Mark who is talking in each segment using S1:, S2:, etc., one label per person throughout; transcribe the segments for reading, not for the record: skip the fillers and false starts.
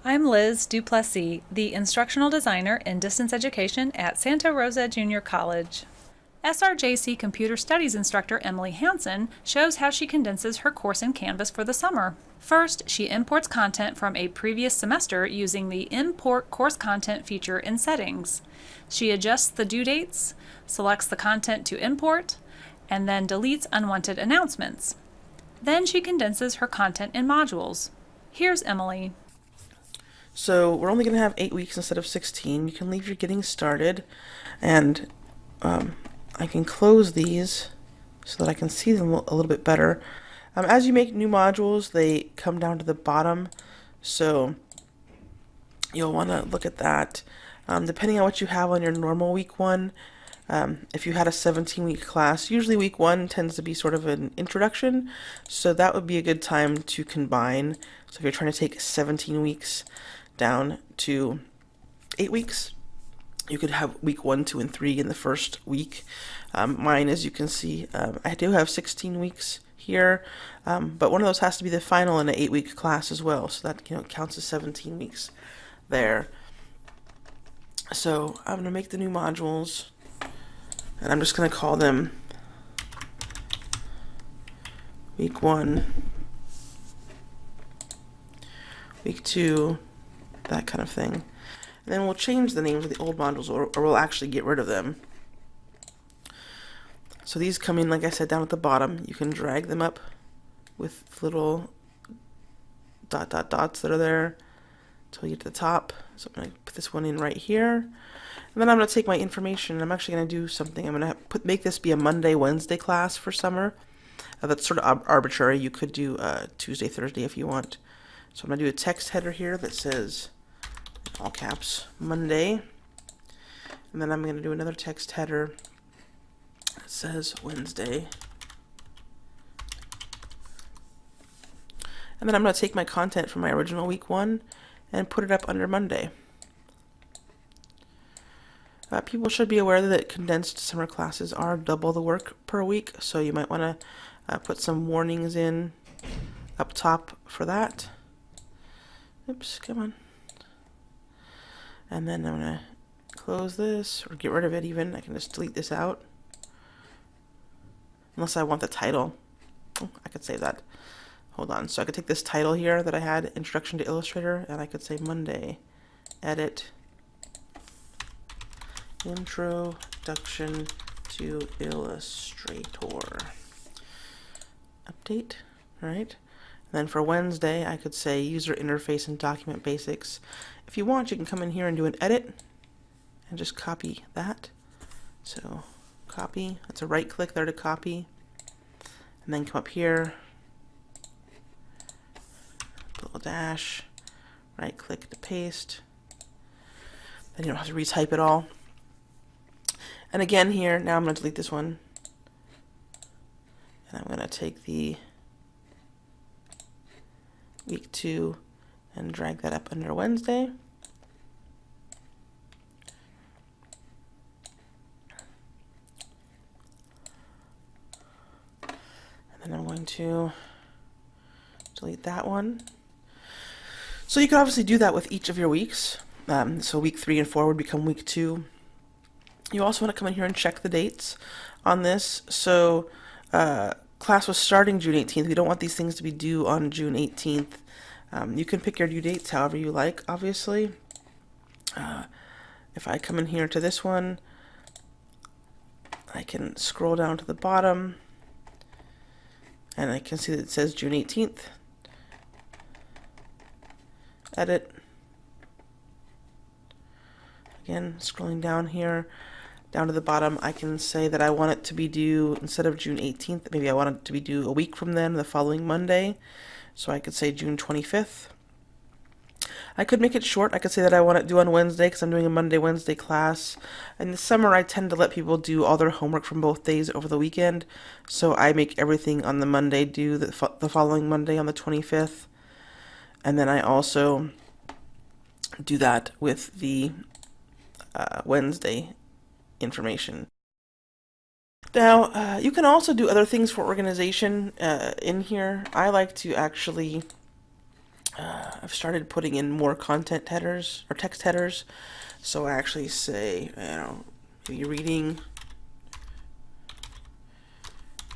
S1: I'm Liz Duplessis, the instructional designer in distance education at Santa Rosa Junior College. SRJC Computer Studies instructor Emily Hansen shows how she condenses her course in Canvas for the summer. First, she imports content from a previous semester using the Import Course Content feature in Settings. She adjusts the due dates, selects the content to import, and then deletes unwanted announcements. Then she condenses her content in modules. Here's Emily.
S2: So we're only going to have 8 weeks instead of 16. You can leave your getting started, and I can close these so that I can see them a little bit better. As you make new modules, they come down to the bottom, so you'll want to look at that. Depending on what you have on your normal week 1, if you had a 17-week class, usually week 1 tends to be sort of an introduction, so that would be a good time to combine. So if you're trying to take 17 weeks down to 8 weeks, you could have week 1, 2, and 3 in the first week. Mine, as you can see, I do have 16 weeks here, but one of those has to be the final in an 8-week class as well, so that counts as 17 weeks there. So I'm going to make the new modules, and I'm just going to call them week 1, week 2, that kind of thing. And then we'll change the names of the old modules, or we'll actually get rid of them. So these come in, like I said, down at the bottom. You can drag them up with little dots that are there until you get to the top. So I'm going to put this one in right here. And then I'm going to take my information, and I'm actually going to do something. I'm going to make this be a Monday, Wednesday class for summer. That's sort of arbitrary. You could do Tuesday, Thursday if you want. So I'm going to do a text header here that says, all caps, Monday. And then I'm going to do another text header that says Wednesday. And then I'm going to take my content from my original week 1 and put it up under Monday. People should be aware that condensed summer classes are double the work per week, so you might want to put some warnings in up top for that. Oops, come on. And then I'm going to close this, or get rid of it even. I can just delete this out. Unless I want the title. Oh, I could save that. Hold on. So I could take this title here that I had, Introduction to Illustrator, and I could say Monday. Edit. Introduction to Illustrator. Update. Alright. And then for Wednesday, I could say User Interface and Document Basics. If you want, you can come in here and do an edit and just copy that. So copy, that's a right click there to copy. And then come up here, little dash, right click to paste. Then you don't have to retype it all. And again here, now I'm going to delete this one. And I'm going to take the week 2 and drag that up under Wednesday. And then I'm going to delete that one. So you can obviously do that with each of your weeks. So week 3 and 4 would become week 2. You also want to come in here and check the dates on this. So class was starting June 18th. We don't want these things to be due on June 18th. You can pick your due dates however you like, obviously. If I come in here to this one, I can scroll down to the bottom, and I can see that it says June 18th. Edit. Again, scrolling down here, down to the bottom, I can say that I want it to be due, instead of June 18th, maybe I want it to be due a week from then, the following Monday. So I could say June 25th. I could make it short. I could say that I want it due on Wednesday because I'm doing a Monday, Wednesday class. In the summer, I tend to let people do all their homework from both days over the weekend. So I make everything on the Monday due the following Monday on the 25th. And then I also do that with the Wednesday information. Now, you can also do other things for organization in here. I like to actually I've started putting in more content headers or text headers. So I actually say, if you're reading,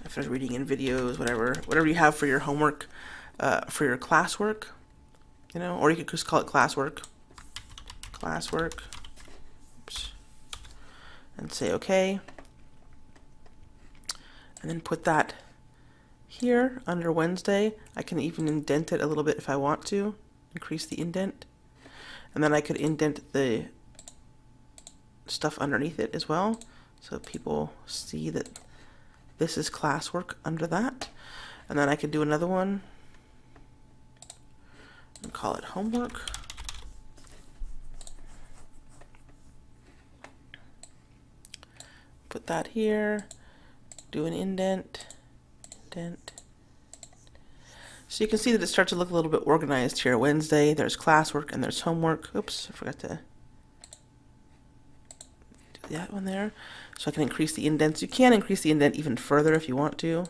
S2: if there's reading in videos, whatever you have for your homework, for your classwork, or you could just call it classwork, oops, and say okay, and then put that here under Wednesday. I can even indent it a little bit if I want to, increase the indent, and then I could indent the stuff underneath it as well, so people see that this is classwork under that. And then I could do another one and call it homework. Put that here, do an indent. So you can see that it starts to look a little bit organized here. Wednesday, there's classwork and there's homework. Oops, I forgot to do that one there. So I can increase the indents. You can increase the indent even further if you want to.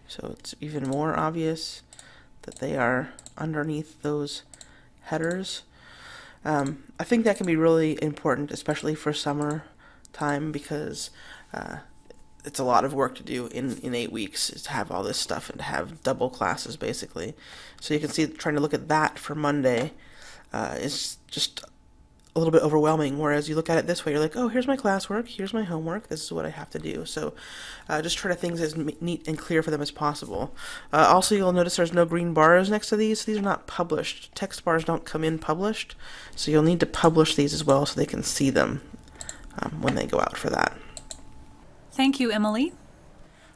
S2: So it's even more obvious that they are underneath those headers. I think that can be really important, especially for summer time, because it's a lot of work to do in 8 weeks, is to have all this stuff and to have double classes basically. So you can see trying to look at that for Monday is just a little bit overwhelming, whereas you look at it this way, you're like, oh, here's my classwork, here's my homework, this is what I have to do. So just try to things as neat and clear for them as possible. Also, you'll notice there's no green bars next to these. These are not published. Text bars don't come in published, so you'll need to publish these as well so they can see them when they go out for that.
S1: Thank you, Emily.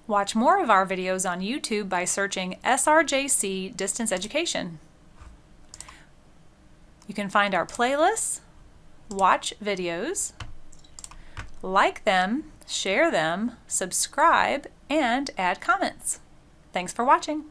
S1: Watch more of our videos on YouTube by searching SRJC Distance Education. You can find our playlists, watch videos, like them, share them, subscribe, and add comments. Thanks for watching.